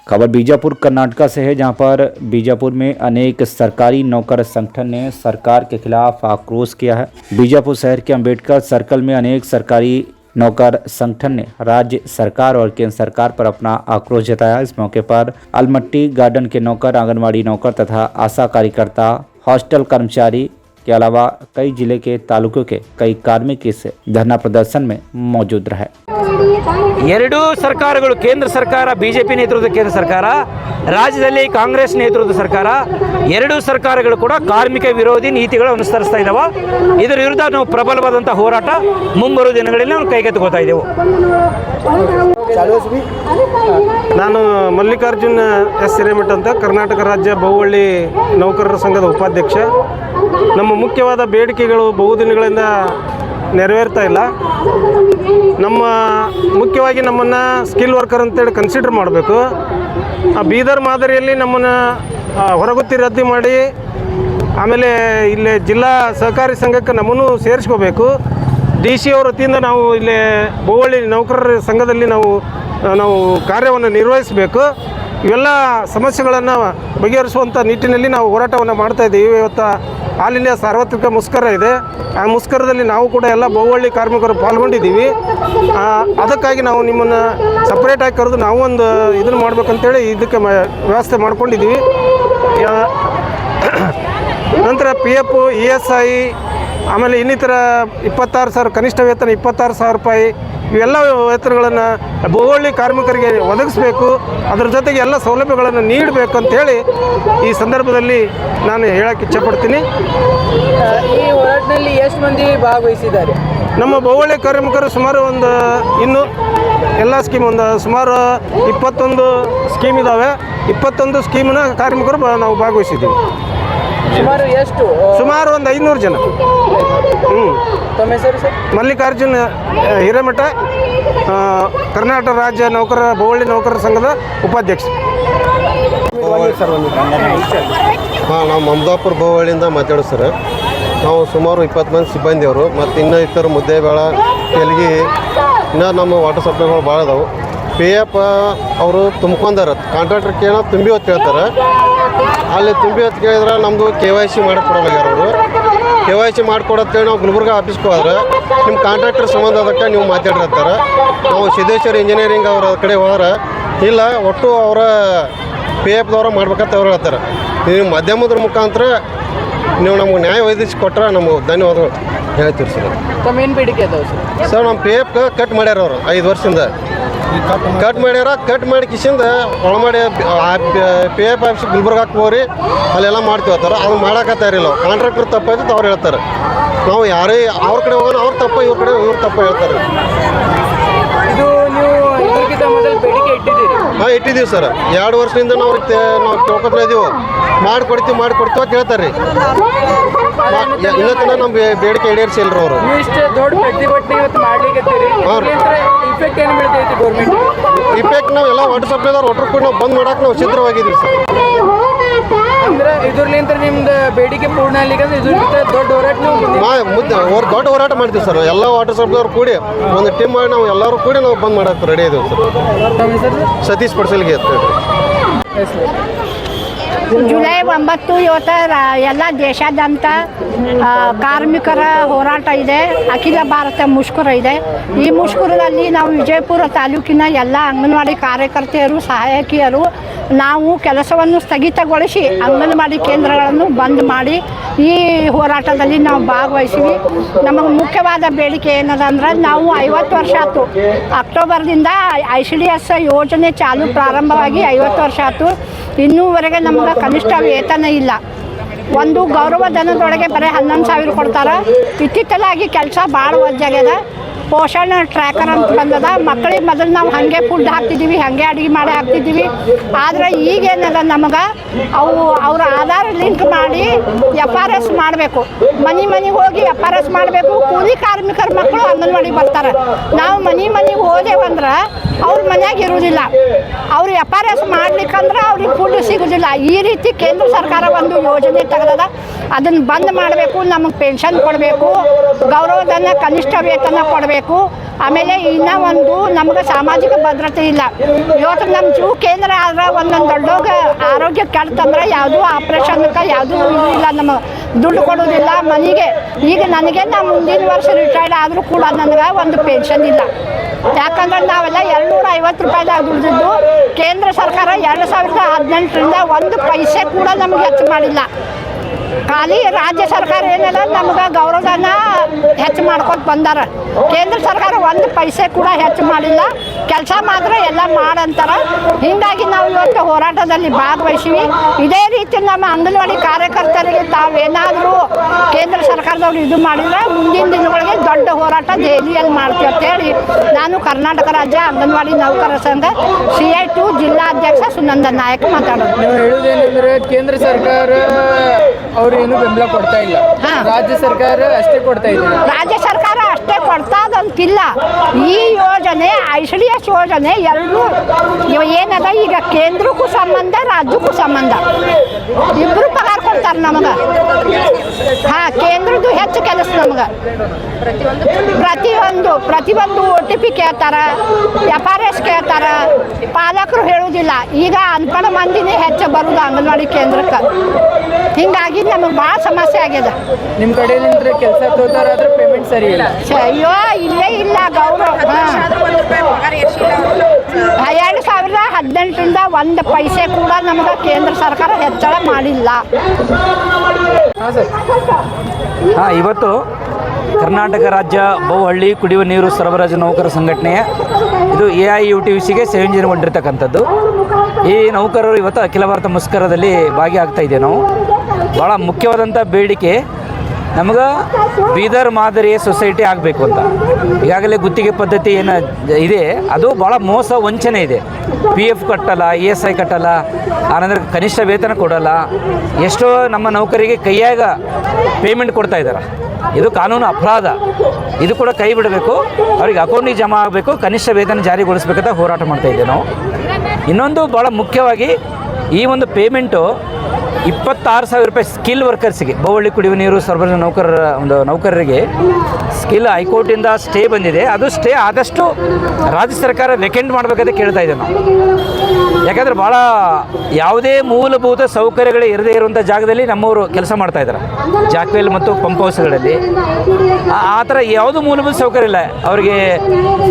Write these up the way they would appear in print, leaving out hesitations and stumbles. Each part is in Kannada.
खबर बीजापुर कर्नाटक से है, जहां पर बीजापुर में अनेक सरकारी नौकर संगठन ने सरकार के खिलाफ आक्रोश किया है। बीजापुर शहर के अंबेडकर सर्कल में अनेक सरकारी नौकर संगठन ने राज्य सरकार और केंद्र सरकार पर अपना आक्रोश जताया। इस मौके पर अलमट्टी गार्डन के नौकर, आंगनबाड़ी नौकर तथा आशा कार्यकर्ता, हॉस्टल कर्मचारी के अलावा कई जिले के तालुकों के कई कार्मिक इस धरना प्रदर्शन में मौजूद रहे। ಎರಡೂ ಸರ್ಕಾರಗಳು, ಕೇಂದ್ರ ಸರ್ಕಾರ ಬಿಜೆಪಿ ನೇತೃತ್ವದ ಕೇಂದ್ರ ಸರ್ಕಾರ, ರಾಜ್ಯದಲ್ಲಿ ಕಾಂಗ್ರೆಸ್ ನೇತೃತ್ವದ ಸರ್ಕಾರ, ಎರಡೂ ಸರ್ಕಾರಗಳು ಕೂಡ ಕಾರ್ಮಿಕ ವಿರೋಧಿ ನೀತಿಗಳನ್ನು ಅನುಸರಿಸ್ತಾ ಇದ್ದಾವೆ. ಇದರ ವಿರುದ್ಧ ನಾವು ಪ್ರಬಲವಾದಂಥ ಹೋರಾಟ ಮುಂಬರುವ ದಿನಗಳಲ್ಲಿ ನಾವು ಕೈಗೆತ್ತಿಕೊಳ್ತಾ ಇದ್ದೆವು. ನಾನು ಮಲ್ಲಿಕಾರ್ಜುನ್ ಎಸ್ ಹಿರೇಮಠ ಅಂತ, ಕರ್ನಾಟಕ ರಾಜ್ಯ ಬಹುವಳ್ಳಿ ನೌಕರರ ಸಂಘದ ಉಪಾಧ್ಯಕ್ಷ. ನಮ್ಮ ಮುಖ್ಯವಾದ ಬೇಡಿಕೆಗಳು ಬಹುದಿನಗಳಿಂದ ನೆರವೇರ್ತಾ ಇಲ್ಲ. ಮುಖ್ಯವಾಗಿ ನಮ್ಮನ್ನು ಸ್ಕಿಲ್ ವರ್ಕರ್ ಅಂತೇಳಿ ಕನ್ಸಿಡರ್ ಮಾಡಬೇಕು. ಬೀದರ್ ಮಾದರಿಯಲ್ಲಿ ನಮ್ಮನ್ನು ಹೊರಗುತ್ತಿ ರದ್ದು ಮಾಡಿ ಆಮೇಲೆ ಇಲ್ಲಿ ಜಿಲ್ಲಾ ಸಹಕಾರಿ ಸಂಘಕ್ಕೆ ನಮ್ಮನ್ನು ಸೇರಿಸ್ಕೋಬೇಕು. DC ಅವ್ರ ವತಿಯಿಂದ ನಾವು ಇಲ್ಲಿ ಬಹುವಳ್ಳಿ ನೌಕರರ ಸಂಘದಲ್ಲಿ ನಾವು ಕಾರ್ಯವನ್ನು ನಿರ್ವಹಿಸಬೇಕು. ಇವೆಲ್ಲ ಸಮಸ್ಯೆಗಳನ್ನು ಬಗೆಹರಿಸುವಂಥ ನಿಟ್ಟಿನಲ್ಲಿ ನಾವು ಹೋರಾಟವನ್ನು ಮಾಡ್ತಾಯಿದ್ದೀವಿ. ಇವತ್ತು ಆಲ್ ಇಂಡಿಯಾ ಸಾರ್ವತ್ರಿಕ ಮುಷ್ಕರ ಇದೆ. ಆ ಮುಷ್ಕರದಲ್ಲಿ ನಾವು ಕೂಡ ಎಲ್ಲ ಬಹುವಳ್ಳಿ ಕಾರ್ಮಿಕರು ಪಾಲ್ಗೊಂಡಿದ್ದೀವಿ. ಅದಕ್ಕಾಗಿ ನಾವು ನಿಮ್ಮನ್ನು ಸಪ್ರೇಟಾಗಿ ಕರೆದು ನಾವು ಒಂದು ಇದನ್ನು ಮಾಡ್ಬೇಕಂತೇಳಿ ಇದಕ್ಕೆ ವ್ಯವಸ್ಥೆ ಮಾಡ್ಕೊಂಡಿದ್ದೀವಿ. ನಂತರ PF, ESI, ಆಮೇಲೆ ಇನ್ನಿತರ 26,000 ಕನಿಷ್ಠ ವೇತನ 26,000 ರೂಪಾಯಿ, ಇವೆಲ್ಲ ವೇತನಗಳನ್ನು ಬಹುವಳ್ಳಿ ಕಾರ್ಮಿಕರಿಗೆ ಒದಗಿಸಬೇಕು. ಅದರ ಜೊತೆಗೆ ಎಲ್ಲ ಸೌಲಭ್ಯಗಳನ್ನು ನೀಡಬೇಕು ಅಂಥೇಳಿ ಈ ಸಂದರ್ಭದಲ್ಲಿ ನಾನು ಹೇಳೋಕ್ಕೆ ಇಚ್ಛೆಪಡ್ತೀನಿ. ಈ ಹೋರಾಟದಲ್ಲಿ ಎಷ್ಟು ಮಂದಿ ಭಾಗವಹಿಸಿದ್ದಾರೆ? ನಮ್ಮ ಬಹುವಳ್ಳಿ ಕಾರ್ಮಿಕರು ಸುಮಾರು ಇನ್ನು ಎಲ್ಲ ಸ್ಕೀಮ್ ಸುಮಾರು 21 ಸ್ಕೀಮ್ ಇದ್ದಾವೆ. 21 ಸ್ಕೀಮಿನ ಕಾರ್ಮಿಕರು ನಾವು ಭಾಗವಹಿಸಿದ್ದೀವಿ. ಸುಮಾರು ಎಷ್ಟು? ಸುಮಾರು 500 ಜನ. ತಮ್ಮ ಹೆಸರು ಸರ್? ಮಲ್ಲಿಕಾರ್ಜುನ್ ಹಿರೇಮಠ, ಕರ್ನಾಟಕ ರಾಜ್ಯ ಬಹುವಳ್ಳಿ ನೌಕರರ ಸಂಘದ ಉಪಾಧ್ಯಕ್ಷ. ನಾವು ಮಮದಾಪುರ ಬಹುವಳ್ಳಿಯಿಂದ ಮಾತಾಡೋದು ಸರ್. ನಾವು ಸುಮಾರು 20 ಮಂದಿ ಸಿಬ್ಬಂದಿಯವರು, ಮತ್ತು ಇನ್ನೂ ಇತರ ಮುದ್ದೇಬೇಳ, ತೆಲಗಿ, ಇನ್ನೂ ನಮ್ಮ ವಾಟರ್ ಸಪ್ಲೈಗಳು ಭಾಳ ಅದಾವೆ. PF ಅವರು ತುಂಬ್ಕೊಂಡಾರ, ಕಾಂಟ್ರಾಕ್ಟರ್ ಕೇಳೋ ತುಂಬಿ ಹೊತ್ತು ಹೇಳ್ತಾರೆ. ಅಲ್ಲಿ ತುಂಬಿ ಹೊತ್ತು ಕೇಳಿದ್ರೆ ನಮ್ಮದು KYC ಮಾಡಿಕೊಡೋಗ್ಯಾರ ಅವರು. KYC ಮಾಡಿಕೊಡತ್ತೇಳಿ ನಾವು ಗುಲ್ಬರ್ಗ ಆಫೀಸ್ಗೆ ಹೋದ್ರೆ ನಿಮ್ಮ ಕಾಂಟ್ರಾಕ್ಟರ್ ಸಂಬಂಧ ಅದಕ್ಕೆ ನೀವು ಮಾತಾಡಿರ್ತಾರೆ. ನಾವು ಸಿದ್ದೇಶ್ವರ ಇಂಜಿನಿಯರಿಂಗ್ ಅವರ ಕಡೆ ಹೋದ್ರೆ ಇಲ್ಲ, ಒಟ್ಟು ಅವರ PFದವ್ರು ಮಾಡ್ಬೇಕಂತ ಅವ್ರು ಹೇಳ್ತಾರೆ. ನೀವು ಮಾಧ್ಯಮದ ಮುಖಾಂತರ ನೀವು ನಮ್ಗೆ ನ್ಯಾಯ ಒದಗಿಸಿ ಕೊಟ್ಟರೆ ನಮಗೆ ಧನ್ಯವಾದಗಳು ಹೇಳ್ತೀವಿ ಸರ್. ತಮ್ಮ ಏನು ಬೇಡಿಕೆ ಅದಾವೆ ಸರ್? ನಮ್ಮ PF ಕಟ್ ಮಾಡ್ಯಾರ ಅವರು 5 ವರ್ಷದಿಂದ ಕಟ್ ಮಾಡ್ಯಾರ. ಕಟ್ ಮಾಡಿ ಕಿಸಿಂದ ಒಳಮಾಡಿ PF ಆಫೀಸ್ ಗುಲ್ಬರ್ಗಾಕ್ಕೆ ಹೋಗ್ರಿ, ಅಲ್ಲೆಲ್ಲ ಮಾಡ್ತೀವತ್ತಾರೆ. ಅದು ಮಾಡೋಕತ್ತಾರಿಲ್ಲ. ಕಾಂಟ್ರಾಕ್ಟರ್ ತಪ್ಪಾಯ್ತು ಅವ್ರು ಹೇಳ್ತಾರೆ. ನಾವು ಯಾರೇ ಅವ್ರ ಕಡೆ ಹೋಗೋಣ, ಅವ್ರ ತಪ್ಪ, ಇವ್ರ ಕಡೆ ಇವ್ರು ತಪ್ಪ ಹೇಳ್ತಾರೆ. ಇದು ನೀವು ಇದಕ್ಕಿಂತ ಮೊದಲು ಬೇಡಿಕೆ ಇಟ್ಟಿದ್ದೀರಿ? ಹಾಂ, ಇಟ್ಟಿದ್ದೀವಿ ಸರ್. 2 ವರ್ಷದಿಂದ ನಾವು ಕೇಳ್ಕೊತಾ ಇದ್ದೀವಿ. ಮಾಡಿಕೊಡ್ತೀವಿ ಅಂತ ಹೇಳ್ತಾರೆ ರೀ. ಇನ್ನೂ ತನಕ ನಮ್ಮ ಬೇಡಿಕೆ ಈಡೇರಿಸಿಲ್ರಿ ಅವರು. ನೀವು ಇಷ್ಟು ದೊಡ್ಡ ಪ್ರತಿಭಟನೆ ಇವತ್ತು ಮಾಡ್ಲಿಕ್ಕೆ ಇಫೆಕ್ಟ್ ಏನು ಬೀಳ್ತೈತಿ ಗೌರ್ಮೆಂಟ್? ಇಫೆಕ್ಟ್ ನಾವು ಎಲ್ಲ ವಾಟರ್ ಸಪ್ಲೈದವ್ರು ಒಟ್ಟರು ಕೂಡ ನಾವು ಬಂದ್ ಮಾಡಕ್ಕೆ ನಾವು ಸಿದ್ಧವಾಗಿದ್ದೀವಿ ಸರ್. ಅಂದ್ರೆ ಇದ್ರಲಿಂತ ನಿಮ್ದು ಬೇಡಿಕೆ ಪೂರ್ಣ ಆಗ್ಲಿಕ್ಕೆ ಇದಕ್ಕಿಂತ ದೊಡ್ಡ ಹೋರಾಟ ದೊಡ್ಡ ಹೋರಾಟ ಮಾಡ್ತೀವಿ ಸರ್. ಎಲ್ಲ ವಾಟರ್ ಸಪ್ಲೈದವ್ರು ಕೂಡಿ ಒಂದು ಟೀಮ್ ಮಾಡಿ ನಾವು ಎಲ್ಲರೂ ಕೂಡಿ ನಾವು ಬಂದ್ ಮಾಡಕ್ಕೆ ರೆಡಿ ಇದ್ದೀವಿ ಸರ್. ಸತೀಶ್ ಪಡ್ಸಲ್ಗೆ ಅಂತ ಜುಲೈ 9 ಇವತ್ತು ಎಲ್ಲ ದೇಶಾದ್ಯಂತ ಕಾರ್ಮಿಕರ ಹೋರಾಟ ಇದೆ. ಅಖಿಲ ಭಾರತ ಮುಷ್ಕರ ಇದೆ. ಈ ಮುಷ್ಕರದಲ್ಲಿ ನಾವು ವಿಜಯಪುರ ತಾಲೂಕಿನ ಎಲ್ಲ ಅಂಗನವಾಡಿ ಕಾರ್ಯಕರ್ತೆಯರು, ಸಹಾಯಕಿಯರು ನಾವು ಕೆಲಸವನ್ನು ಸ್ಥಗಿತಗೊಳಿಸಿ ಅಂಗನವಾಡಿ ಕೇಂದ್ರಗಳನ್ನು ಬಂದ್ ಮಾಡಿ ಈ ಹೋರಾಟದಲ್ಲಿ ನಾವು ಭಾಗವಹಿಸಿವಿ. ನಮಗೆ ಮುಖ್ಯವಾದ ಬೇಡಿಕೆ ಏನದ ಅಂದ್ರೆ, ನಾವು 50 ವರ್ಷ ಆಯ್ತು. ಅಕ್ಟೋಬರ್ದಿಂದ ICDS ಯೋಜನೆ ಪ್ರಾರಂಭವಾಗಿ 50 ವರ್ಷ ಆಯ್ತು. ಇನ್ನೂವರೆಗೆ ನಮ್ಗೆ ಕನಿಷ್ಠ ವೇತನ ಇಲ್ಲ. ಒಂದು ಗೌರವಧನದೊಳಗೆ ಬರೀ 11,000 ಕೊಡ್ತಾರೆ. ಇತ್ತಿತ್ತಲಾಗಿ ಕೆಲಸ ಭಾಳ ಒಜ್ಜಾಗ್ಯದ. ಪೋಷಣ ಟ್ರ್ಯಾಕರ್ ಅಂತ ಬಂದದ. ಮಕ್ಕಳಿಗೆ ಮೊದಲು ನಾವು ಹಾಗೆ ಫುಡ್ ಹಾಕ್ತಿದ್ದೀವಿ, ಹಾಗೆ ಅಡುಗೆ ಮಾಡಿ ಹಾಕ್ತಿದ್ದೀವಿ. ಆದರೆ ಈಗೇನದ, ನಮಗೆ ಅವ್ರ ಆಧಾರ್ ಲಿಂಕ್ ಮಾಡಿ FRS ಮಾಡಬೇಕು. ಮನೆಗೆ ಹೋಗಿ ವ್ಯಾಪಾರ ಮಾಡಬೇಕು. ಕೂಲಿ ಕಾರ್ಮಿಕರ ಮಕ್ಕಳು ಅಂಗನವಾಡಿಗೆ ಬರ್ತಾರೆ. ನಾವು ಮನೆಗೆ ಹೋದೇವಂದ್ರೆ ಅವ್ರ ಮನ್ಯಾಗ ಇರುವುದಿಲ್ಲ. ಅವ್ರು ವ್ಯಾಪಾರ ಮಾಡ್ಲಿಕ್ಕಂದ್ರೆ ಅವ್ರಿಗೆ ಫುಡ್ ಸಿಗೋದಿಲ್ಲ. ಈ ರೀತಿ ಕೇಂದ್ರ ಸರ್ಕಾರ ಒಂದು ಯೋಜನೆ ತೆಗೆದದ. ಅದನ್ನು ಬಂದ್ ಮಾಡಬೇಕು. ನಮಗೆ ಪೆನ್ಷನ್ ಕೊಡಬೇಕು, ಗೌರವಧನ ಕನಿಷ್ಠ ವೇತನ ಕೊಡಬೇಕು. ಆಮೇಲೆ ಇನ್ನೂ ಒಂದು ನಮಗೆ ಸಾಮಾಜಿಕ ಭದ್ರತೆ ಇಲ್ಲ. ಇವತ್ತು ನಮ್ಮ ಜೀವ ಕೇಂದ್ರ ಆದ್ರೆ ಒಂದೊಂದು ದೊಡ್ಡೋಗ ಆರೋಗ್ಯ ಕೆಡ್ತಂದ್ರೆ ಯಾವುದೂ ಆಪ್ರೇಷನ್ಗೆ ಯಾವುದೂ ಇಲ್ಲ, ನಮಗೆ ದುಡ್ಡು ಕೊಡೋದಿಲ್ಲ ಮನೆಗೆ. ಈಗ ನನಗೆ ನಾನು ಮುಂದಿನ ವರ್ಷ ರಿಟೈರ್ಡ್ ಆದರೂ ಕೂಡ ನನಗೆ ಒಂದು ಪೆನ್ಷನ್ ಇಲ್ಲ. ಯಾಕಂದ್ರೆ ನಾವೆಲ್ಲ 250 ರೂಪಾಯಿದಾಗ ದುಡ್ದಿದ್ದು. ಕೇಂದ್ರ ಸರ್ಕಾರ 2018ರಿಂದ ಒಂದು ಪೈಸೆ ಕೂಡ ನಮಗೆ ಹೆಚ್ಚು ಮಾಡಿಲ್ಲ. ಖಾಲಿ ರಾಜ್ಯ ಸರ್ಕಾರ ಏನಿಲ್ಲ ನಮ್ಗೆ ಗೌರವಧನ ಹೆಚ್ಚು ಮಾಡ್ಕೊತ ಬಂದಾರ. ಕೇಂದ್ರ ಸರ್ಕಾರ ಒಂದು ಪೈಸೆ ಕೂಡ ಹೆಚ್ಚು ಮಾಡಿಲ್ಲ. ಕೆಲಸ ಮಾತ್ರ ಎಲ್ಲ ಮಾಡಂತಾರ. ಹೀಗಾಗಿ ನಾವು ಇವತ್ತು ಹೋರಾಟದಲ್ಲಿ ಭಾಗವಹಿಸಿವಿ. ಇದೇ ರೀತಿ ನಮ್ಮ ಅಂಗನವಾಡಿ ಕಾರ್ಯಕರ್ತರಿಗೆ ತಾವೇನಾದರೂ ಕೇಂದ್ರ ಸರ್ಕಾರದವ್ರು ಇದು ಮಾಡಿದ್ರೆ ಮುಂದಿನ ದಿನಗಳಿಗೆ ದೊಡ್ಡ ಹೋರಾಟ ದೆಹಲಿಯಲ್ಲಿ ಮಾಡ್ತೀವಿ ಅಂತೇಳಿ ನಾನು ಕರ್ನಾಟಕ ರಾಜ್ಯ ಅಂಗನವಾಡಿ ನೌಕರರ ಸಂಘ CI2 ಜಿಲ್ಲಾಧ್ಯಕ್ಷ ಸುನಂದ ನಾಯಕ್ ಮಾತಾಡೋದು. ನೀವು ಹೇಳುವುದೇನೆಂದ್ರೆ ಕೇಂದ್ರ ಸರ್ಕಾರ ಅವರು ಏನು ಬೆಂಬಲ ಕೊಡ್ತಾ ಇಲ್ಲ, ರಾಜ್ಯ ಸರ್ಕಾರ ಅಷ್ಟೇ ಕೊಡ್ತಾ ಇದ್ದಾರೆ. ರಾಜ್ಯ ಸರ್ಕಾರ ಅಷ್ಟೇ ಕೊಡ್ತಾದಂತಿಲ್ಲ. ಈ ಯೋಜನೆ ICDS ಯೋಜನೆ ಎರಡೂ ಏನದ, ಈಗ ಕೇಂದ್ರಕ್ಕೂ ಸಂಬಂಧ ರಾಜ್ಯಕ್ಕೂ ಸಂಬಂಧ. ಇಬ್ಬರು ಪಗಾರ ಕೊಡ್ತಾರೆ ನಮಗೆ. ಕೇಂದ್ರದ್ದು ಹೆಚ್ಚು ಕೆಲಸ ನಮಗೆ. ಪ್ರತಿಯೊಂದು OTP ಕೇಳ್ತಾರ, FRS ಕೇಳ್ತಾರ. ಪಾಲಕರು ಹೇಳುವುದಿಲ್ಲ. ಈಗ ಅನ್ಪಡ ಮಂದಿನೇ ಹೆಚ್ಚು ಬರುವುದು ಅಂಗನವಾಡಿ ಕೇಂದ್ರಕ್ಕೆ. ಹಿಂಗಾಗಿ ನಮಗೆ ಭಾಳ ಸಮಸ್ಯೆ ಆಗ್ಯದ. ನಿಮ್ಮ ಕಡೆಯಿಂದ ಕೆಲಸ ತೋತಾರಾದ್ರೆ ಪೇಮೆಂಟ್ ಸರಿ ಇಲ್ಲ. ಅಯ್ಯೋ ಇಲ್ಲೇ ಇಲ್ಲ ಗೌರವ. 2018ರಿಂದ ಒಂದು ಪೈಸೆ ಕೂಡ ನಮಗೆ ಕೇಂದ್ರ ಸರ್ಕಾರ ಹೆಚ್ಚಳ ಮಾಡಿಲ್ಲ. ಹಾಂ ಸರ್. ಇವತ್ತು ಕರ್ನಾಟಕ ರಾಜ್ಯ ಬಹುಹಳ್ಳಿ ಕುಡಿಯುವ ನೀರು ಸರಬರಾಜು ನೌಕರ ಸಂಘಟನೆಯ ಇದು AIUTUCಗೆ ಸಂಯೋಜನೆಗೊಂಡಿರ್ತಕ್ಕಂಥದ್ದು. ಈ ನೌಕರರು ಇವತ್ತು ಅಖಿಲ ಭಾರತ ಮುಷ್ಕರದಲ್ಲಿ ಭಾಗಿಯಾಗ್ತಾ ಇದ್ದೇವೆ. ನಾವು ಭಾಳ ಮುಖ್ಯವಾದಂಥ ಬೇಡಿಕೆ ನಮಗೆ ಬೀದರ್ ಮಾದರಿಯ ಸೊಸೈಟಿ ಆಗಬೇಕು ಅಂತ. ಈಗಾಗಲೇ ಗುತ್ತಿಗೆ ಪದ್ಧತಿ ಏನು ಇದೆ ಅದು ಭಾಳ ಮೋಸ ವಂಚನೆ ಇದೆ. PF ಕಟ್ಟಲ್ಲ, ESI ಕಟ್ಟಲ್ಲ, ಆನಂತರ ಕನಿಷ್ಠ ವೇತನ ಕೊಡಲ್ಲ. ಎಷ್ಟೋ ನಮ್ಮ ನೌಕರಿಗೆ ಕೈಯಾಗ ಪೇಮೆಂಟ್ ಕೊಡ್ತಾ ಇದ್ದಾರೆ. ಇದು ಕಾನೂನು ಅಪರಾಧ. ಇದು ಕೂಡ ಕೈ ಬಿಡಬೇಕು. ಅವ್ರಿಗೆ ಅಕೌಂಟಿಗೆ ಜಮಾ ಆಗಬೇಕು, ಕನಿಷ್ಠ ವೇತನ ಜಾರಿಗೊಳಿಸ್ಬೇಕಂತ ಹೋರಾಟ ಮಾಡ್ತಾ ಇದ್ದೇವೆ ನಾವು. ಇನ್ನೊಂದು ಭಾಳ ಮುಖ್ಯವಾಗಿ ಈ ಒಂದು ಪೇಮೆಂಟು 26,000 ರೂಪಾಯಿ ಸ್ಕಿಲ್ ವರ್ಕರ್ಸಿಗೆ, ಬಹುಹಳ್ಳಿ ಕುಡಿಯುವ ನೀರು ಸರಬರಾಜು ನೌಕರರಿಗೆ ಸ್ಕಿಲ್ ಹೈಕೋರ್ಟಿಂದ ಸ್ಟೇ ಬಂದಿದೆ. ಅದು ಸ್ಟೇ ಆದಷ್ಟು ರಾಜ್ಯ ಸರ್ಕಾರ ವೆಕೆಂಟ್ ಮಾಡಬೇಕಂತ ಕೇಳ್ತಾ ಇದ್ದೇವೆ ನಾವು. ಯಾಕಂದರೆ ಭಾಳ ಯಾವುದೇ ಮೂಲಭೂತ ಸೌಕರ್ಯಗಳೇ ಇರದೇ ಇರುವಂಥ ಜಾಗದಲ್ಲಿ ನಮ್ಮವರು ಕೆಲಸ ಮಾಡ್ತಾಯಿದ್ದಾರೆ. ಜಾಕ್ವೆಲ್ ಮತ್ತು ಪಂಪ್ ಹೌಸ್ಗಳಲ್ಲಿ ಆ ಥರ ಯಾವುದೂ ಮೂಲಭೂತ ಸೌಕರ್ಯ ಇಲ್ಲ ಅವರಿಗೆ.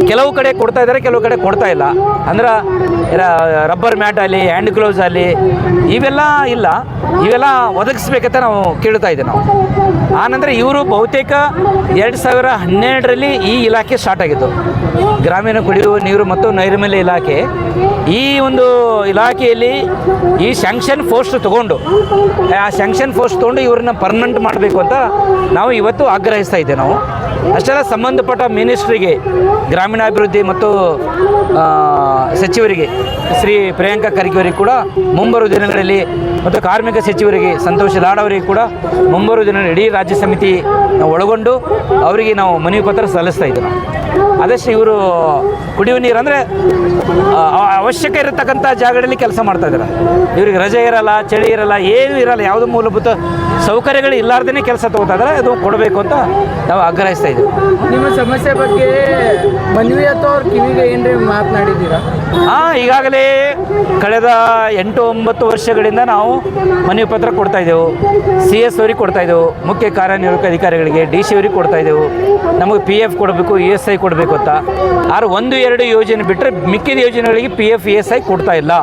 ಕೆಲವು ಕಡೆ ಕೊಡ್ತಾ ಇದ್ದಾರೆ, ಕೆಲವು ಕಡೆ ಕೊಡ್ತಾ ಇಲ್ಲ. ಅಂದ್ರೆ ರಬ್ಬರ್ ಮ್ಯಾಟ್ ಆಗಲಿ, ಹ್ಯಾಂಡ್ ಗ್ಲೌಸ್ ಆಗಲಿ, ಇವೆಲ್ಲ ಇಲ್ಲ. ಇವೆಲ್ಲ ಒದಗಿಸ್ಬೇಕಂತ ನಾವು ಕೇಳ್ತಾ ಇದ್ದೇವೆ ನಾವು. ಆನಂತರ ಇವರು ಬಹುತೇಕ 2012ರಲ್ಲಿ ಈ ಇಲಾಖೆ ಸ್ಟಾರ್ಟ್ ಆಗಿದ್ದು, ಗ್ರಾಮೀಣ ಕುಡಿಯುವ ನೀರು ಮತ್ತು ನೈರ್ಮಲ್ಯ ಇಲಾಖೆ. ಈ ಒಂದು ಇಲಾಖೆಯಲ್ಲಿ ಈ ಸ್ಯಾಂಕ್ಷನ್ ಪೋಸ್ಟ್ ತೊಗೊಂಡು ಇವ್ರನ್ನ ಪರ್ಮನೆಂಟ್ ಮಾಡಬೇಕು ಅಂತ ನಾವು ಇವತ್ತು ಆಗ್ರಹಿಸ್ತಾ ಇದ್ದೇವೆ ನಾವು. ಅಷ್ಟೆಲ್ಲ ಸಂಬಂಧಪಟ್ಟ ಮಿನಿಸ್ಟ್ರಿಗೆ, ಗ್ರಾಮೀಣಾಭಿವೃದ್ಧಿ ಮತ್ತು ಸಚಿವರಿಗೆ ಶ್ರೀ ಪ್ರಿಯಾಂಕಾ ಖರ್ಗೆ ಅವರಿಗೆ ಕೂಡ ಮುಂಬರುವ ದಿನಗಳಲ್ಲಿ, ಮತ್ತು ಕಾರ್ಮಿಕ ಸಚಿವರಿಗೆ ಸಂತೋಷ್ ಲಾಡ್ ಅವರಿಗೆ ಕೂಡ ಮುಂಬರುವ ದಿನಗಳಲ್ಲಿ ಇಡೀ ರಾಜ್ಯ ಸಮಿತಿ ಒಳಗೊಂಡು ಅವರಿಗೆ ನಾವು ಮನವಿ ಪತ್ರ ಸಲ್ಲಿಸ್ತಾ ಇದ್ದೇವೆ. ಆದಷ್ಟು ಇವರು ಕುಡಿಯುವ ನೀರು ಅಂದರೆ ಅವಶ್ಯಕ ಇರತಕ್ಕಂಥ ಜಾಗಗಳಲ್ಲಿ ಕೆಲಸ ಮಾಡ್ತಾ ಇದ್ದಾರೆ. ಇವ್ರಿಗೆ ರಜೆ ಇರಲ್ಲ, ಚಳಿ ಇರಲ್ಲ, ಏನೂ ಇರಲ್ಲ, ಯಾವುದೋ ಮೂಲಭೂತ ಸೌಕರ್ಯಗಳು ಇಲ್ಲಾರ್ದೇ ಕೆಲಸ ತೊಗೊತಾ ಇದ್ದಾರೆ. ಅದು ಕೊಡಬೇಕು ಅಂತ ನಾವು ಆಗ್ರಹಿಸ್ತಾ ಇದ್ದೀವಿ. ನಿಮ್ಮ ಸಮಸ್ಯೆ ಬಗ್ಗೆ ಮನವಿ ಅಥವಾ ಅವ್ರ ಕಿವಿಗೆ ಏನ್ರಿ ಮಾತನಾಡಿದ್ದೀರಾ? ಈಗಾಗಲೇ ಕಳೆದ 8-9 ವರ್ಷಗಳಿಂದ ನಾವು ಮನವಿ ಪತ್ರ ಕೊಡ್ತಾ ಇದ್ದೆವು. CS ಅವ್ರಿಗೆ ಕೊಡ್ತಾ ಇದ್ದೆವು, ಮುಖ್ಯ ಕಾರ್ಯನಿರ್ವಾಹಕ ಅಧಿಕಾರಿಗಳಿಗೆ, DC ಅವ್ರಿಗೆ ಕೊಡ್ತಾ ಇದ್ದೆವು. ನಮಗೆ PF ಕೊಡಬೇಕು, ESI ಕೊಡಬೇಕು ಅಂತ. ಆದ್ರೆ 1-2 ಯೋಜನೆ ಬಿಟ್ಟರೆ ಮಿಕ್ಕಿದ ಯೋಜನೆಗಳಿಗೆ PF ESI ಕೊಡ್ತಾ ಇಲ್ಲ.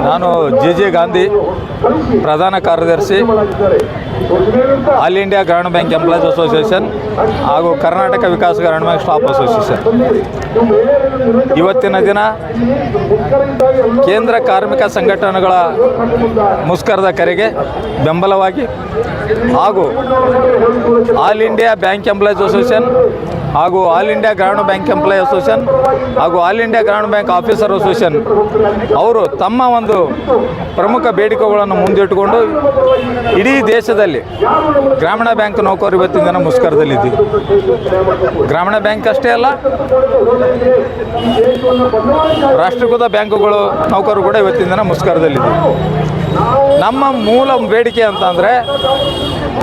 ನಾನು JJ ಗಾಂಧಿ, ಪ್ರಧಾನ ಕಾರ್ಯದರ್ಶಿ, ಆಲ್ ಇಂಡಿಯಾ ಗ್ರಾಮೀಣ ಬ್ಯಾಂಕ್ ಎಂಪ್ಲಾಯೀಸ್ ಅಸೋಸಿಯೇಷನ್ ಹಾಗೂ ಕರ್ನಾಟಕ ವಿಕಾಸ ಗ್ರಾಮೀಣ ಬ್ಯಾಂಕ್ ಸ್ಟಾಫ್ ಅಸೋಸಿಯೇಷನ್. ಇವತ್ತಿನ ದಿನ ಕೇಂದ್ರ ಕಾರ್ಮಿಕ ಸಂಘಟನೆಗಳ ಮುಷ್ಕರದ ಕರೆಗೆ ಬೆಂಬಲವಾಗಿ ಹಾಗೂ all India bank employees association ಹಾಗೂ ಆಲ್ ಇಂಡಿಯಾ ಗ್ರಾಮೀಣ ಬ್ಯಾಂಕ್ ಎಂಪ್ಲಾಯ್ ಅಸೋಸಿಯೇಷನ್ ಹಾಗೂ ಆಲ್ ಇಂಡಿಯಾ ಗ್ರಾಮೀಣ ಬ್ಯಾಂಕ್ ಆಫೀಸರ್ ಅಸೋಸಿಯೇಷನ್ ಅವರು ತಮ್ಮ ಒಂದು ಪ್ರಮುಖ ಬೇಡಿಕೆಗಳನ್ನು ಮುಂದಿಟ್ಟುಕೊಂಡು ಇಡೀ ದೇಶದಲ್ಲಿ ಗ್ರಾಮೀಣ ಬ್ಯಾಂಕ್ ನೌಕರರು ಇವತ್ತಿನ ದಿನ ಮುಷ್ಕರದಲ್ಲಿದ್ದೀವಿ. ಗ್ರಾಮೀಣ ಬ್ಯಾಂಕ್ ಅಷ್ಟೇ ಅಲ್ಲ, ರಾಷ್ಟ್ರೀಕೃತ ಬ್ಯಾಂಕುಗಳು ನೌಕರರು ಕೂಡ ಇವತ್ತಿನ ದಿನ ಮುಷ್ಕರದಲ್ಲಿದ್ದೀವಿ. ನಮ್ಮ ಮೂಲ ಬೇಡಿಕೆ ಅಂತಂದರೆ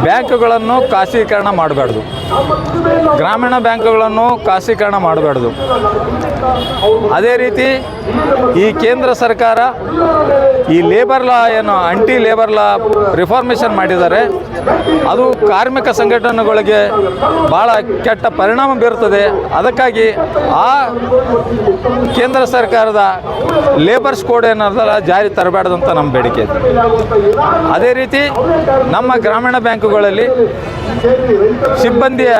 ಬ್ಯಾಂಕುಗಳನ್ನು ಖಾಸಗೀಕರಣ ಮಾಡಬಾರ್ದು, ಗ್ರಾಮೀಣ ಬ್ಯಾಂಕುಗಳನ್ನು ಖಾಸಗೀಕರಣ ಮಾಡಬಾರ್ದು. ಅದೇ ರೀತಿ ಈ ಕೇಂದ್ರ ಸರ್ಕಾರ ಈ ಲೇಬರ್ ಲಾ ಏನು ಆಂಟಿ ಲೇಬರ್ ಲಾ ರಿಫಾರ್ಮೇಷನ್ ಮಾಡಿದ್ದಾರೆ, ಅದು ಕಾರ್ಮಿಕ ಸಂಘಟನೆಗಳಿಗೆ ಭಾಳ ಕೆಟ್ಟ ಪರಿಣಾಮ ಬೀರುತ್ತದೆ. ಅದಕ್ಕಾಗಿ ಆ ಕೇಂದ್ರ ಸರ್ಕಾರದ ಲೇಬರ್ಸ್ ಕೋಡ್ ಏನದಲ್ಲ ಜಾರಿ ತರಬಾರ್ದಂತ ನಮ್ಮ ಬೇಡಿಕೆ ಇದೆ. ಅದೇ ರೀತಿ ನಮ್ಮ ಗ್ರಾಮೀಣ ಬ್ಯಾಂಕುಗಳಲ್ಲಿ ಸಿಬ್ಬಂದಿಯ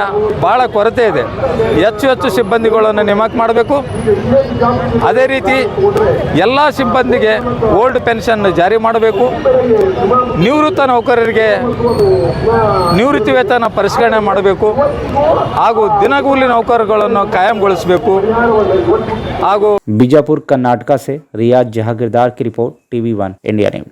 ಭಾಳ ಕೊರತೆ ಇದೆ. ಹೆಚ್ಚು ಸಿಬ್ಬಂದಿಗಳನ್ನು ನೇಮಕ ಮಾಡಬೇಕು. ಅದೇ ರೀತಿ ಎಲ್ಲ ಸಿಬ್ಬಂದಿಗೆ ಓಲ್ಡ್ ಪೆನ್ಷನ್ ಜಾರಿ ಮಾಡಬೇಕು. ನಿವೃತ್ತ ನೌಕರರಿಗೆ ನಿವೃತ್ತಿ ವೇತನ ಪರಿಷ್ಕರಣೆ ಮಾಡಬೇಕು. ಹಾಗೂ ದಿನಗೂಲಿ ನೌಕರಗಳನ್ನು ಕಾಯಂಗೊಳಿಸಬೇಕು. ಹಾಗೂ बीजापुर कर्नाटका से रियाज जहांगीरदार की रिपोर्ट, TV1 इंडिया न्यूज।